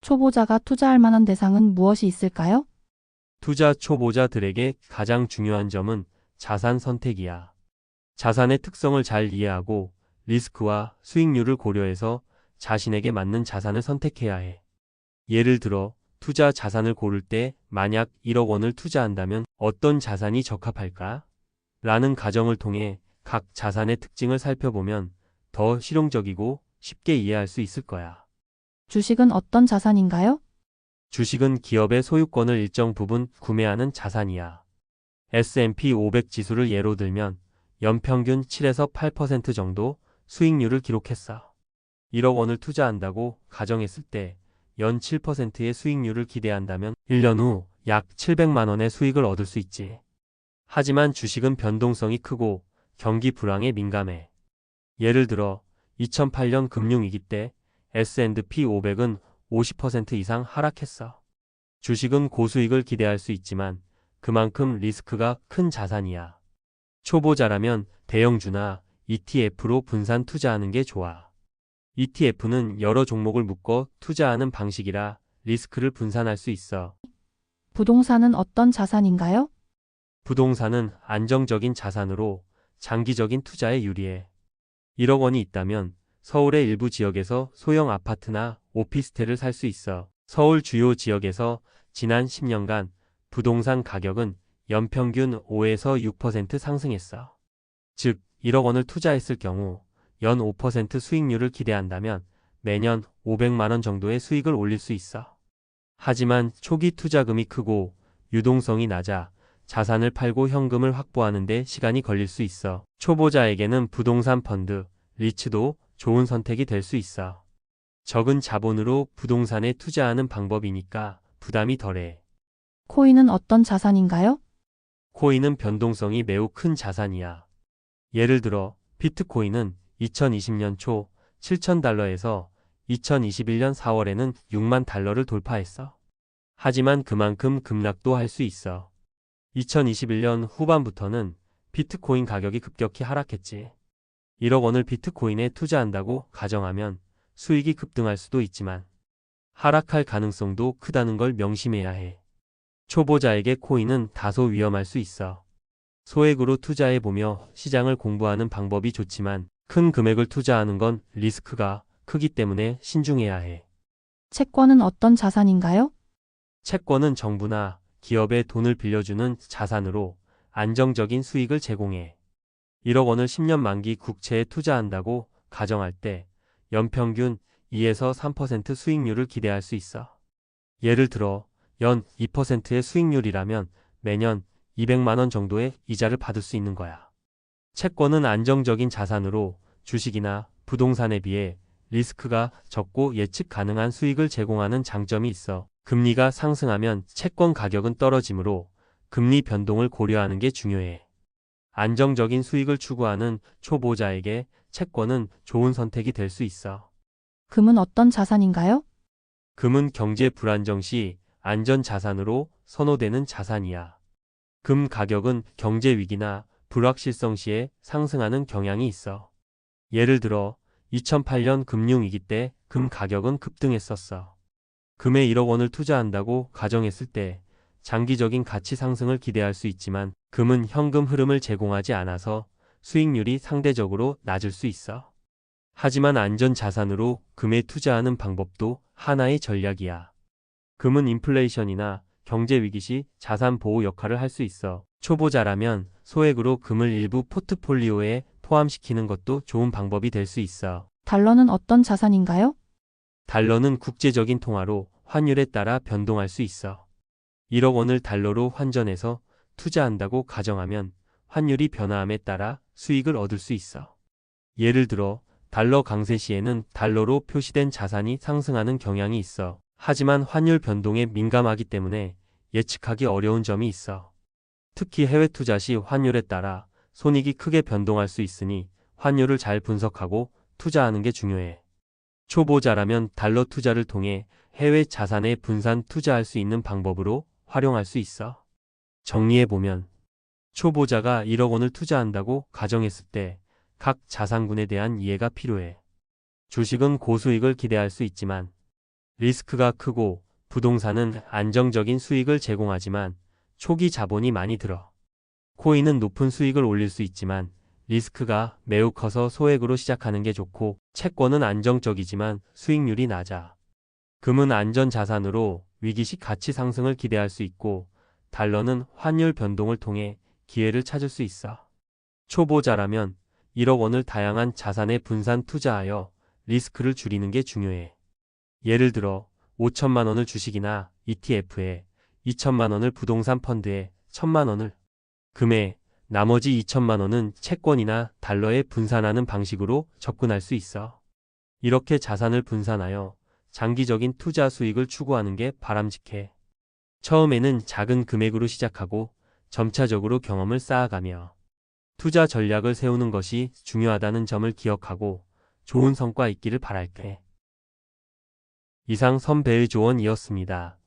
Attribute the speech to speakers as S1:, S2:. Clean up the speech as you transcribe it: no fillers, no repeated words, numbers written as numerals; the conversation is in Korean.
S1: 초보자가 투자할 만한 대상은 무엇이 있을까요?
S2: 투자 초보자들에게 가장 중요한 점은 자산 선택이야. 자산의 특성을 잘 이해하고 리스크와 수익률을 고려해서 자신에게 맞는 자산을 선택해야 해. 예를 들어, 투자 자산을 고를 때 만약 1억 원을 투자한다면 어떤 자산이 적합할까? 라는 가정을 통해 각 자산의 특징을 살펴보면 더 실용적이고 쉽게 이해할 수 있을 거야.
S1: 주식은 어떤 자산인가요?
S2: 주식은 기업의 소유권을 일정 부분 구매하는 자산이야. S&P 500 지수를 예로 들면 연평균 7에서 8% 정도 수익률을 기록했어. 1억 원을 투자한다고 가정했을 때 연 7%의 수익률을 기대한다면 1년 후 약 700만 원의 수익을 얻을 수 있지. 하지만 주식은 변동성이 크고 경기 불황에 민감해. 예를 들어 2008년 금융위기 때 S&P 500은 50% 이상 하락했어. 주식은 고수익을 기대할 수 있지만 그만큼 리스크가 큰 자산이야. 초보자라면 대형주나 ETF로 분산 투자하는 게 좋아. ETF는 여러 종목을 묶어 투자하는 방식이라 리스크를 분산할 수 있어.
S1: 부동산은 어떤 자산인가요?
S2: 부동산은 안정적인 자산으로 장기적인 투자에 유리해. 1억 원이 있다면 서울의 일부 지역에서 소형 아파트나 오피스텔을 살 수 있어. 서울 주요 지역에서 지난 10년간 부동산 가격은 연평균 5에서 6% 상승했어. 즉, 1억 원을 투자했을 경우 연 5% 수익률을 기대한다면 매년 500만 원 정도의 수익을 올릴 수 있어. 하지만 초기 투자금이 크고 유동성이 낮아 자산을 팔고 현금을 확보하는 데 시간이 걸릴 수 있어. 초보자에게는 부동산 펀드, 리츠도 좋은 선택이 될 수 있어. 적은 자본으로 부동산에 투자하는 방법이니까 부담이 덜해.
S1: 코인은 어떤 자산인가요?
S2: 코인은 변동성이 매우 큰 자산이야. 예를 들어 비트코인은 2020년 초 7,000달러에서 2021년 4월에는 6만 달러를 돌파했어. 하지만 그만큼 급락도 할 수 있어. 2021년 후반부터는 비트코인 가격이 급격히 하락했지. 1억 원을 비트코인에 투자한다고 가정하면 수익이 급등할 수도 있지만 하락할 가능성도 크다는 걸 명심해야 해. 초보자에게 코인은 다소 위험할 수 있어. 소액으로 투자해보며 시장을 공부하는 방법이 좋지만 큰 금액을 투자하는 건 리스크가 크기 때문에 신중해야 해.
S1: 채권은 어떤 자산인가요?
S2: 채권은 정부나 기업에 돈을 빌려주는 자산으로 안정적인 수익을 제공해. 1억 원을 10년 만기 국채에 투자한다고 가정할 때 연평균 2에서 3% 수익률을 기대할 수 있어. 예를 들어 연 2%의 수익률이라면 매년 200만 원 정도의 이자를 받을 수 있는 거야. 채권은 안정적인 자산으로 주식이나 부동산에 비해 리스크가 적고 예측 가능한 수익을 제공하는 장점이 있어. 금리가 상승하면 채권 가격은 떨어지므로 금리 변동을 고려하는 게 중요해. 안정적인 수익을 추구하는 초보자에게 채권은 좋은 선택이 될 수 있어.
S1: 금은 어떤 자산인가요?
S2: 금은 경제 불안정 시 안전 자산으로 선호되는 자산이야. 금 가격은 경제 위기나 불확실성 시에 상승하는 경향이 있어. 예를 들어 2008년 금융위기 때 금 가격은 급등했었어. 금에 1억 원을 투자한다고 가정했을 때 장기적인 가치 상승을 기대할 수 있지만 금은 현금 흐름을 제공하지 않아서 수익률이 상대적으로 낮을 수 있어. 하지만 안전 자산으로 금에 투자하는 방법도 하나의 전략이야. 금은 인플레이션이나 경제 위기 시 자산 보호 역할을 할 수 있어. 초보자라면 소액으로 금을 일부 포트폴리오에 포함시키는 것도 좋은 방법이 될 수 있어.
S1: 달러는 어떤 자산인가요?
S2: 달러는 국제적인 통화로 환율에 따라 변동할 수 있어. 1억 원을 달러로 환전해서 투자한다고 가정하면 환율이 변화함에 따라 수익을 얻을 수 있어. 예를 들어 달러 강세 시에는 달러로 표시된 자산이 상승하는 경향이 있어. 하지만 환율 변동에 민감하기 때문에 예측하기 어려운 점이 있어. 특히 해외 투자 시 환율에 따라 손익이 크게 변동할 수 있으니 환율을 잘 분석하고 투자하는 게 중요해. 초보자라면 달러 투자를 통해 해외 자산에 분산 투자할 수 있는 방법으로 활용할 수 있어. 정리해보면 초보자가 1억 원을 투자한다고 가정했을 때 각 자산군에 대한 이해가 필요해. 주식은 고수익을 기대할 수 있지만 리스크가 크고 부동산은 안정적인 수익을 제공하지만 초기 자본이 많이 들어. 코인은 높은 수익을 올릴 수 있지만 리스크가 매우 커서 소액으로 시작하는 게 좋고, 채권은 안정적이지만 수익률이 낮아. 금은 안전 자산으로 위기시 가치 상승을 기대할 수 있고, 달러는 환율 변동을 통해 기회를 찾을 수 있어. 초보자라면 1억 원을 다양한 자산에 분산 투자하여 리스크를 줄이는 게 중요해. 예를 들어 5천만 원을 주식이나 ETF에, 2천만 원을 부동산 펀드에, 1천만 원을 금에, 나머지 2천만 원은 채권이나 달러에 분산하는 방식으로 접근할 수 있어. 이렇게 자산을 분산하여 장기적인 투자 수익을 추구하는 게 바람직해. 처음에는 작은 금액으로 시작하고 점차적으로 경험을 쌓아가며 투자 전략을 세우는 것이 중요하다는 점을 기억하고 좋은 성과 있기를 바랄게. 이상 선배의 조언이었습니다.